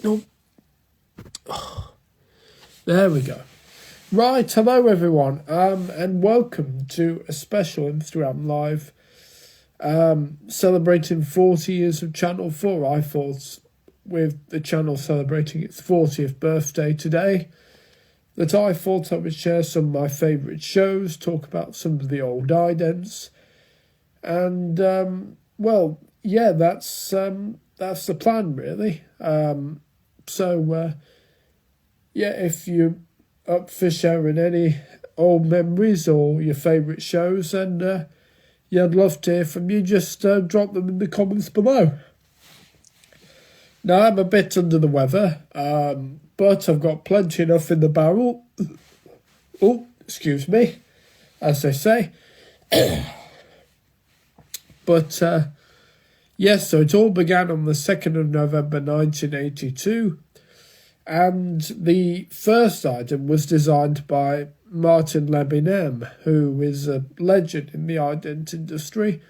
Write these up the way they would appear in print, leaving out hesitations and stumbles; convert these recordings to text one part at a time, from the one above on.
No. There we go. Right, hello everyone, and welcome to a special Instagram Live celebrating 40 years of Channel 4. I thought, with the channel celebrating its 40th birthday today, that I thought I would share some of my favourite shows, talk about some of the old idents, and, that's the plan, really. If you're up for sharing any old memories or your favourite shows, and I'd love to hear from you. Just drop them in the comments below. Now, I'm a bit under the weather, but I've got plenty enough in the barrel. Oh, excuse me, as they say. But, so it all began on the 2nd of November 1982. And the first item was designed by Martin Lebinem, who is a legend in the ident industry.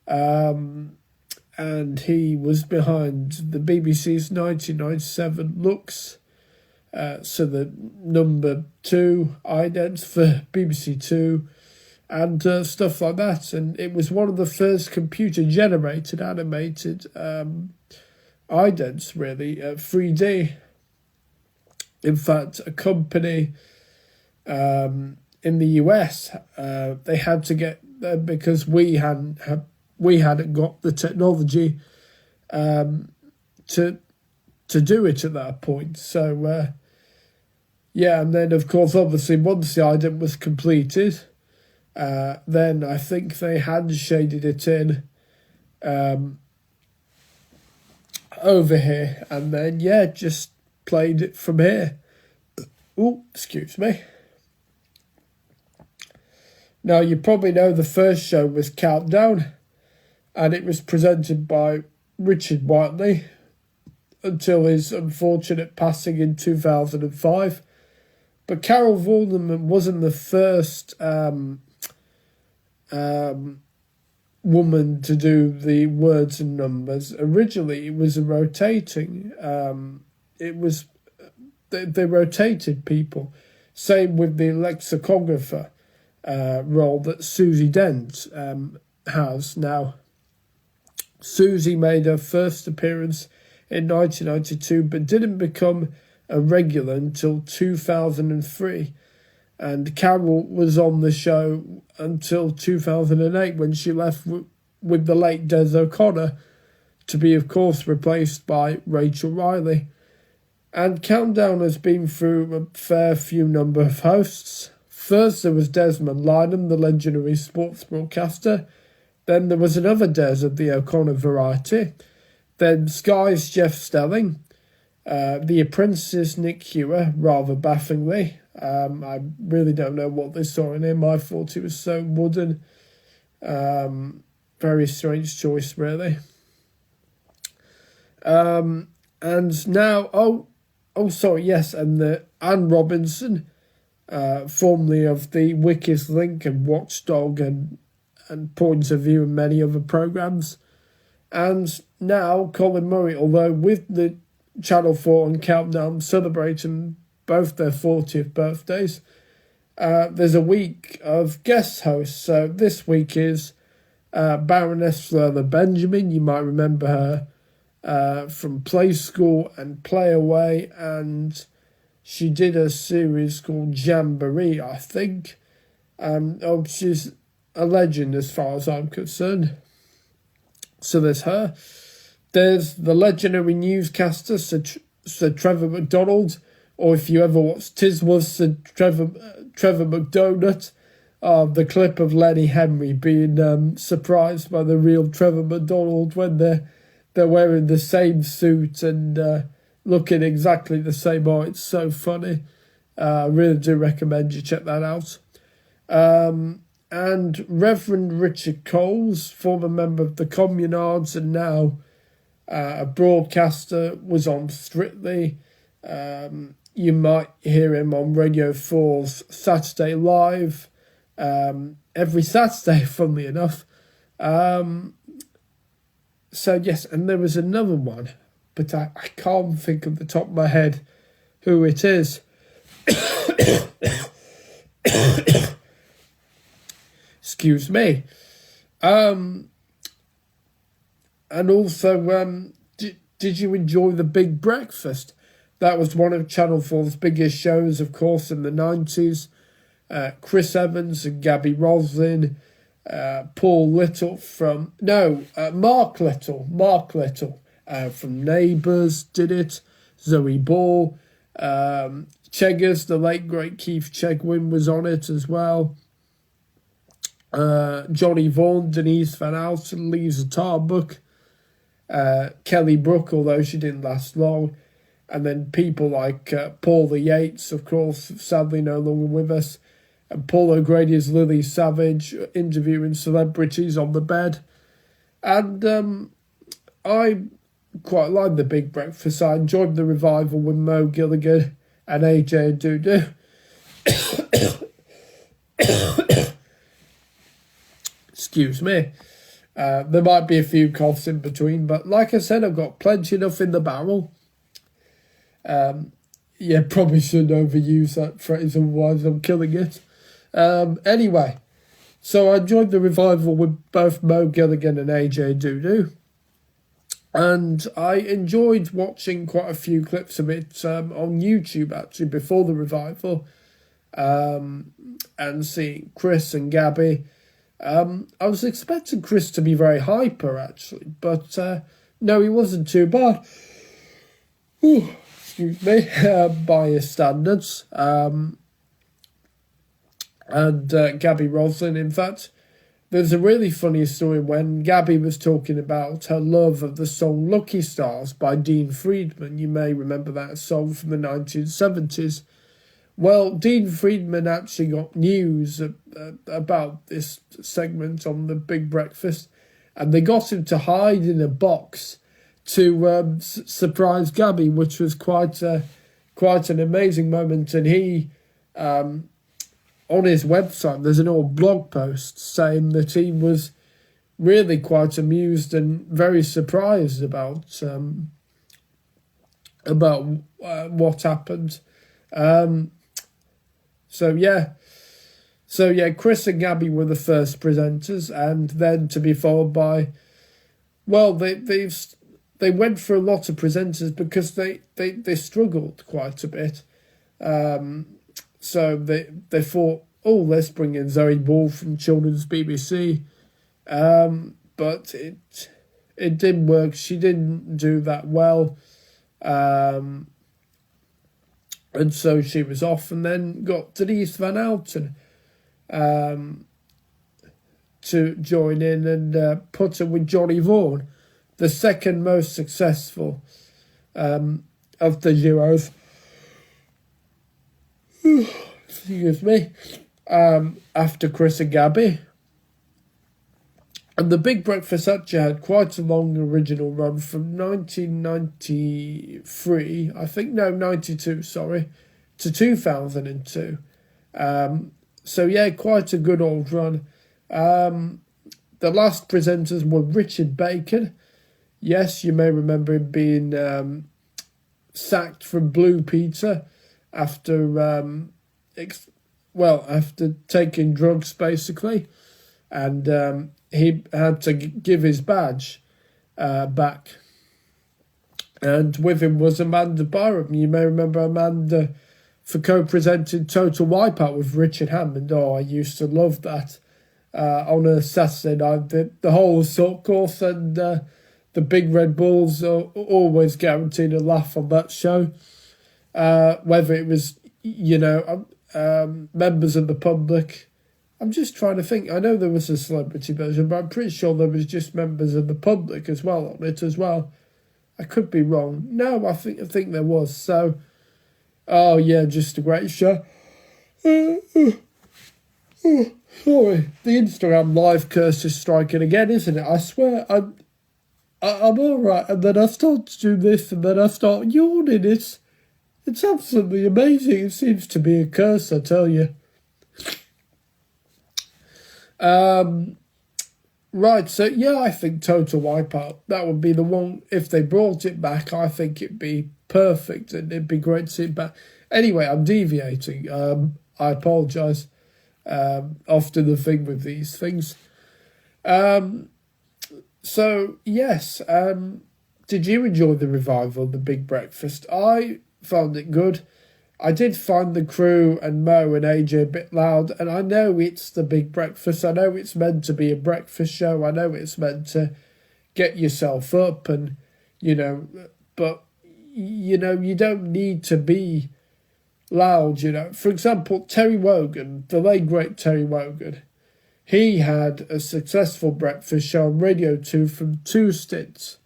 And he was behind the BBC's 1997 Lux, so the number 2 idents for BBC Two, and stuff like that. And it was one of the first computer-generated animated idents, really, 3D. In fact, a company in the US, they had to get because we hadn't got the technology to do it at that point. So and then of course, obviously, once the ident was completed, then I think they hand shaded it in over here, and then just played it from here. Oh, excuse me. Now, you probably know the first show was Countdown, and it was presented by Richard Whiteley until his unfortunate passing in 2005. But Carol Vorderman wasn't the first woman to do the words and numbers. Originally, it was a rotating they rotated people. Same with the lexicographer role that Susie Dent has now. Susie made her first appearance in 1992, but didn't become a regular until 2003. And Carol was on the show until 2008, when she left with the late Des O'Connor to be, of course, replaced by Rachel Riley. And Countdown has been through a fair few number of hosts. First, there was Desmond Lynam, the legendary sports broadcaster. Then there was another Des of the O'Connor variety. Then Sky's Jeff Stelling. The Apprentice's Nick Hewer, rather bafflingly. I really don't know what they saw in him. I thought he was so wooden. Very strange choice, really. And now, and the Anne Robinson, formerly of the Weakest Link and Watchdog and Points of View and many other programmes. And now Colin Murray, although with the Channel 4 and Countdown celebrating both their 40th birthdays, there's a week of guest hosts. So this week is Baroness Fleur Benjamin. You might remember her from Play School and Play Away, and she did a series called Jamboree, I think. She's a legend as far as I'm concerned. So there's her. There's the legendary newscaster, Sir Trevor McDonald, or if you ever watched Tiswas, Sir Trevor McDonald, the clip of Lenny Henry being surprised by the real Trevor McDonald when they're wearing the same suit and looking exactly the same. Oh, it's so funny. I really do recommend you check that out. And Reverend Richard Coles, former member of the Communards and now a broadcaster, was on Strictly. You might hear him on Radio 4's Saturday Live, every Saturday, funnily enough. So yes, and there was another one. but I can't think of the top of my head who it is. Excuse me. And also, did you enjoy The Big Breakfast? That was one of Channel 4's biggest shows, of course, in the 90s. Chris Evans and Gabby Roslin, Paul Little from... No, Mark Little from Neighbours did it. Zoe Ball. Cheggers, the late great Keith Chegwin was on it as well. Johnny Vaughan, Denise Van Outen, Lisa Tarbuck, Kelly Brook, although she didn't last long, and then people like Paula Yates, of course, sadly no longer with us, and Paul O'Grady as Lily Savage, interviewing celebrities on the bed. And I quite liked The Big Breakfast. I enjoyed the revival with Mo Gilligan and AJ Dudu. Excuse me. There might be a few coughs in between, but like I said, I've got plenty enough in the barrel. Probably shouldn't overuse that phrase, otherwise I'm killing it. Anyway, so I enjoyed the revival with both Mo Gilligan and AJ Dudu. And I enjoyed watching quite a few clips of it on YouTube, actually, before the revival. And seeing Chris and Gabby. I was expecting Chris to be very hyper, actually, but no, he wasn't too bad. Excuse me, by his standards. And Gabby Roslin, in fact, there's a really funny story when Gabby was talking about her love of the song Lucky Stars by Dean Friedman. You may remember that song from the 1970s. Well, Dean Friedman actually got news about this segment on The Big Breakfast, and they got him to hide in a box to surprise Gabby, which was quite an amazing moment. And he, on his website, there's an old blog post saying that he was really quite amused and very surprised about what happened. So Chris and Gabby were the first presenters, and then to be followed by, well, they went for a lot of presenters because they struggled quite a bit. So they thought, oh, let's bring in Zoe Ball from Children's BBC, but it didn't work. She didn't do that well. And so she was off, and then got Denise Van Outen to join in and put her with Johnny Vaughan, the second most successful of the duos. Excuse me. After Chris and Gabby. And The Big Breakfast actually had quite a long original run from 1993, 92, to 2002. Quite a good old run. The last presenters were Richard Bacon. Yes, you may remember him being sacked from Blue Peter after taking drugs, basically. And he had to give his badge back. And with him was Amanda Byram. You may remember Amanda for co-presenting Total Wipeout with Richard Hammond. Oh, I used to love that. On a Saturday night, the whole assault course and the Big Red Bulls are always guaranteed a laugh on that show. Whether it was, members of the public. I'm just trying to think. I know there was a celebrity version, but I'm pretty sure there was just members of the public as well on it as well. I could be wrong. No, I think there was. So, oh yeah, just a great show. Sorry, the Instagram live curse is striking again, isn't it? I swear, I'm all right, and then I start to do this, and then I start yawning. It's absolutely amazing. It seems to be a curse, I tell you. Right, so yeah, I think Total Wipeout, that would be the one. If they brought it back, I think it'd be perfect and it'd be great to see it back. Anyway, I'm deviating. I apologise. Often the thing with these things. So, yes, did you enjoy the revival of The Big Breakfast? I found it good. I did find the crew and Mo and AJ a bit loud, and I know it's The Big Breakfast. I know it's meant to be a breakfast show. I know it's meant to get yourself up and, but, you don't need to be loud, For example, Terry Wogan, the late great Terry Wogan, he had a successful breakfast show on Radio 2 from two stints.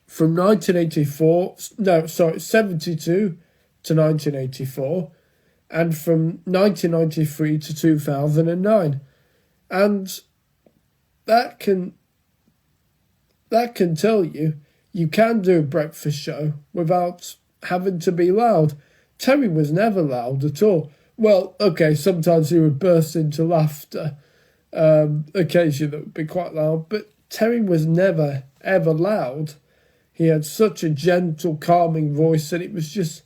From 72 to 1984, and from 1993 to 2009. And that can tell you can do a breakfast show without having to be loud. Terry was never loud at all. Well, okay, sometimes he would burst into laughter. Occasionally that would be quite loud, but Terry was never, ever loud. He had such a gentle, calming voice, and it was just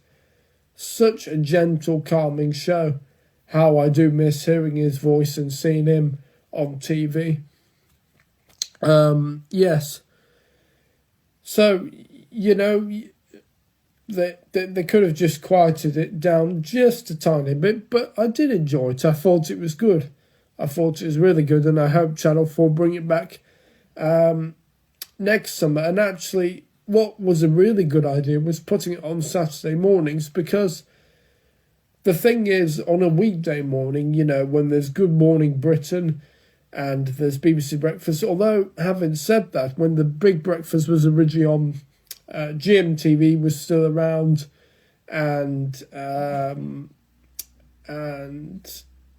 such a gentle, calming show. How I do miss hearing his voice and seeing him on TV. Yes. So, they could have just quieted it down just a tiny bit, but I did enjoy it. I thought it was good. I thought it was really good, and I hope Channel 4 bring it back next summer. And actually, what was a really good idea was putting it on Saturday mornings, because the thing is, on a weekday morning, when there's Good Morning Britain and there's BBC Breakfast, although having said that, when the Big Breakfast was originally on, GMTV was still around, and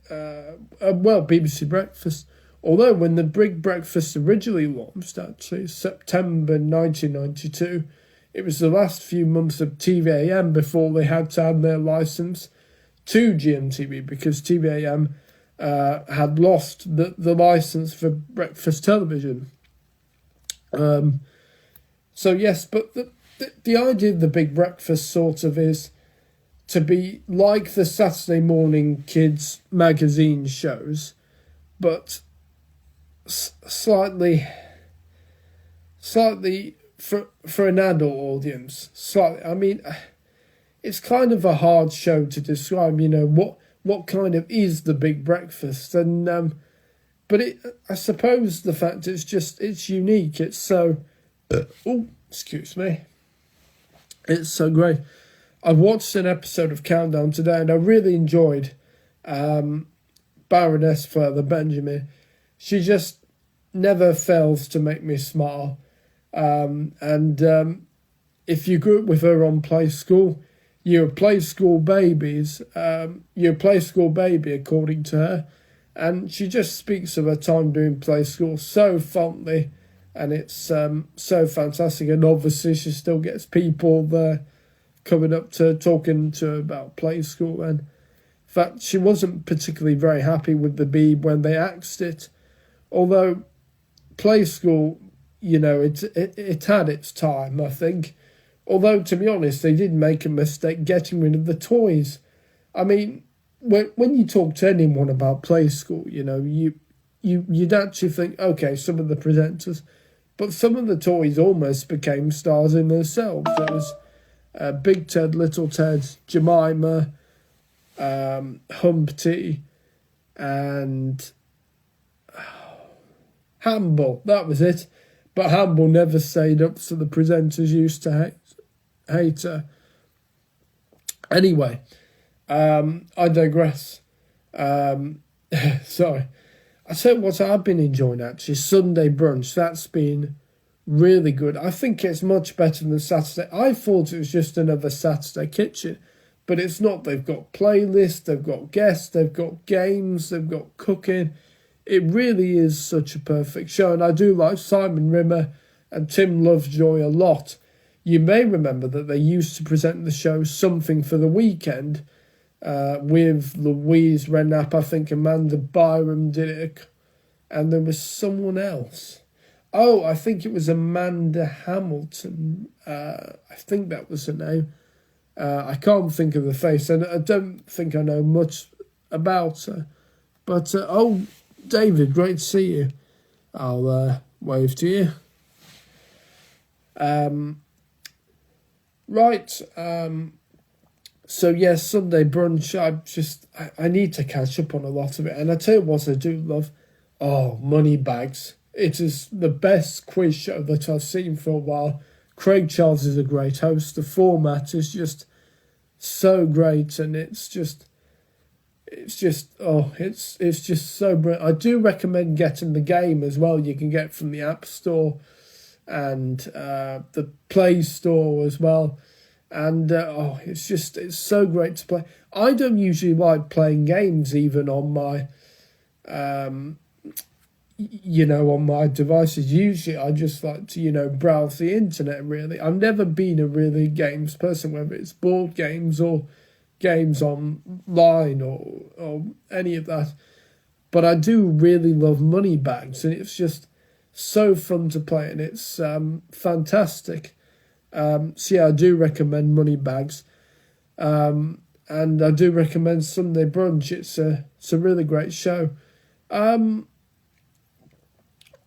BBC Breakfast. Although when the Big Breakfast originally launched, actually, September 1992, it was the last few months of TVAM before they had to add their licence to GMTV, because TVAM had lost the licence for breakfast television. So yes, but the idea of the Big Breakfast sort of is to be like the Saturday morning kids magazine shows, but slightly for an adult audience. Slightly, I mean, it's kind of a hard show to describe. What kind of is the Big Breakfast, and but I suppose the fact it's unique. It's so. Excuse me. It's so great. I watched an episode of Countdown today, and I really enjoyed Baroness Further Benjamin. She just never fails to make me smile. If you grew up with her on Play School, you're a Play School babies. You're a Play School baby, according to her. And she just speaks of her time doing Play School so fondly. And it's so fantastic. And obviously she still gets people there coming up to talking to her about Play School. And in fact, she wasn't particularly very happy with the Beeb when they axed it. Although Play School, it had its time, I think. Although, to be honest, they did make a mistake getting rid of the toys. I mean, when you talk to anyone about Play School, you'd actually think, okay, some of the presenters, but some of the toys almost became stars in themselves. There was Big Ted, Little Ted, Jemima, Humpty, and Hamble. That was it. But Hamble never stayed up, so the presenters used to hate her. Anyway, I digress. Sorry. I tell you what I've been enjoying, actually, Sunday Brunch. That's been really good. I think it's much better than Saturday. I thought it was just another Saturday Kitchen, but it's not. They've got playlists, they've got guests, they've got games, they've got cooking. It really is such a perfect show, and I do like Simon Rimmer and Tim Lovejoy a lot. You may remember that they used to present the show Something for the Weekend, with Louise Renap. I think Amanda Byram did it, and there was someone else. Oh, I think it was Amanda Hamilton. I think that was her name. I can't think of the face, and I don't think I know much about her. But, David, great to see you. I'll wave to you. Right. So, yes, Sunday brunch. I need to catch up on a lot of it. And I tell you what I do love. Oh, Moneybags. It is the best quiz show that I've seen for a while. Craig Charles is a great host. The format is just so great, and it's just so brilliant. I do recommend getting the game as well. You can get from the App Store and the Play Store as well. And it's so great to play. I don't usually like playing games even on my on my devices. Usually I just like to, browse the internet, really. I've never been a really games person, whether it's board games or games online or any of that. But I do really love Moneybags, and it's just so fun to play, and it's fantastic. So yeah, I do recommend Moneybags. And I do recommend Sunday Brunch. It's a really great show.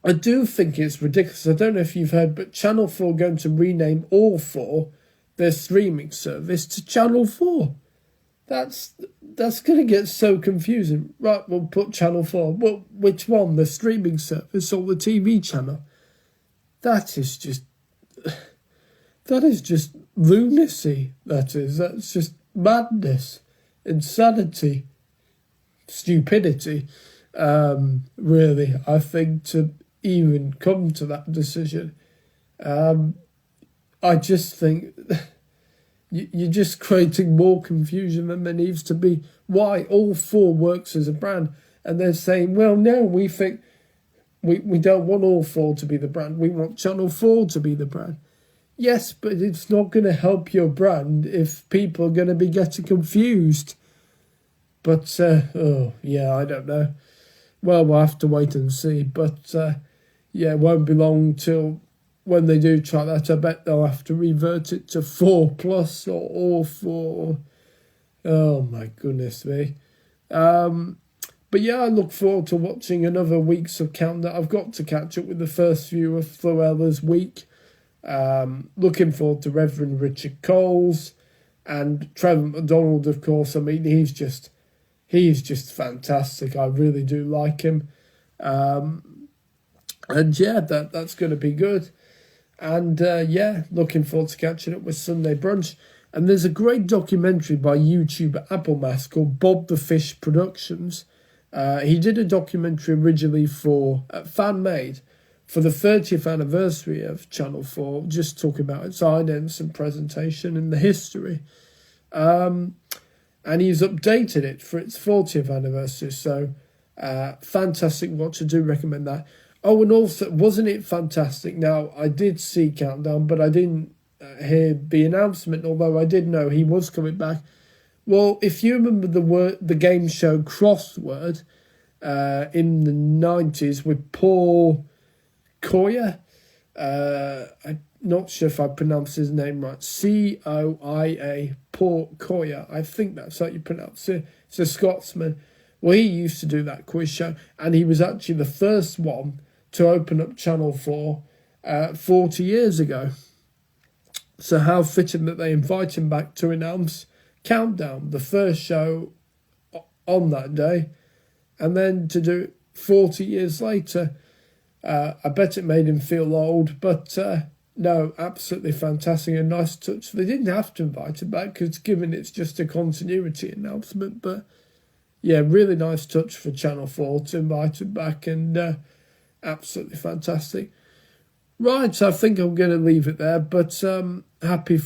I do think it's ridiculous. I don't know if you've heard, but Channel 4 are going to rename All 4, their streaming service, to Channel 4. That's going to get so confusing. Right, we'll put Channel 4. Well, which one? The streaming service or the TV channel? That is just lunacy. That's just madness, insanity, stupidity. Really, I think, to even come to that decision. I just think you're just creating more confusion than there needs to be. Why? All 4 works as a brand, and they're saying, well, no, we think we don't want All 4 to be the brand. We want Channel 4 to be the brand. Yes, but it's not going to help your brand if people are going to be getting confused. But, I don't know. Well, we'll have to wait and see. But, it won't be long till when they do try that. I bet they'll have to revert it to 4+ or All 4. Oh, my goodness me. But, I look forward to watching another weeks of Countdown. I've got to catch up with the first few of Floella's week. Looking forward to Reverend Richard Coles and Trevor McDonald, of course. I mean, he's just fantastic. I really do like him. That's going to be good. And looking forward to catching up with Sunday Brunch. And there's a great documentary by YouTuber Applemas called Bob the Fish Productions. He did a documentary originally for fan-made for the 30th anniversary of Channel 4, just talking about its idents and presentation and the history. And he's updated it for its 40th anniversary. So, fantastic watch. I do recommend that. Oh, and also, wasn't it fantastic? Now, I did see Countdown, but I didn't hear the announcement, although I did know he was coming back. Well, if you remember the game show Crossword in the 90s with Paul Coia, I'm not sure if I pronounced his name right, Coia, Paul Coia, I think that's how you pronounce it. It's a Scotsman. Well, he used to do that quiz show, and he was actually the first one to open up Channel 4 40 years ago. So how fitting that they invite him back to announce Countdown, the first show on that day, and then to do it 40 years later. I bet it made him feel old, but no, absolutely fantastic, a nice touch. They didn't have to invite him back because given it's just a continuity announcement, but yeah, really nice touch for Channel 4 to invite him back, and absolutely fantastic. Right, I think I'm going to leave it there, but happy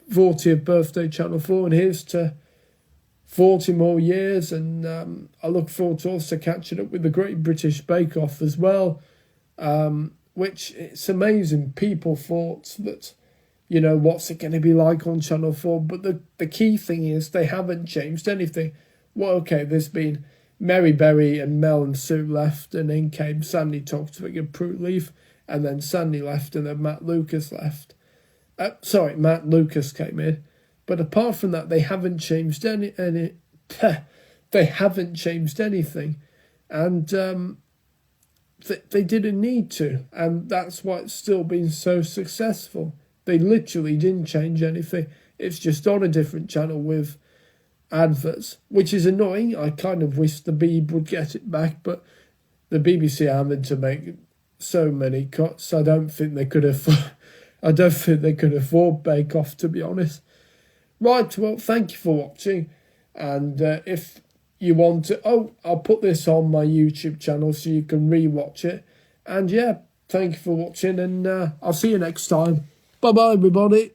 40th birthday, Channel 4, and here's to 40 more years, and I look forward to also catching up with the Great British Bake Off as well, which it's amazing. People thought that, what's it going to be like on Channel 4, but the key thing is they haven't changed anything. Well, okay, there's been Mary Berry and Mel and Sue left, and in came Sandy Toksvig and Prue Leaf, and then Sandy left, and then Matt Lucas left. Matt Lucas came in, but apart from that, they haven't changed they haven't changed anything, and they didn't need to, and that's why it's still been so successful. They literally didn't change anything. It's just on a different channel with adverts, which is annoying. I kind of wish the Beeb would get it back, but the BBC are having to make so many cuts. I don't think they could afford Bake Off, to be honest. Right, well, thank you for watching, and if you want to, I'll put this on my YouTube channel so you can re-watch it. And yeah, thank you for watching, and I'll see you next time. Bye bye, everybody.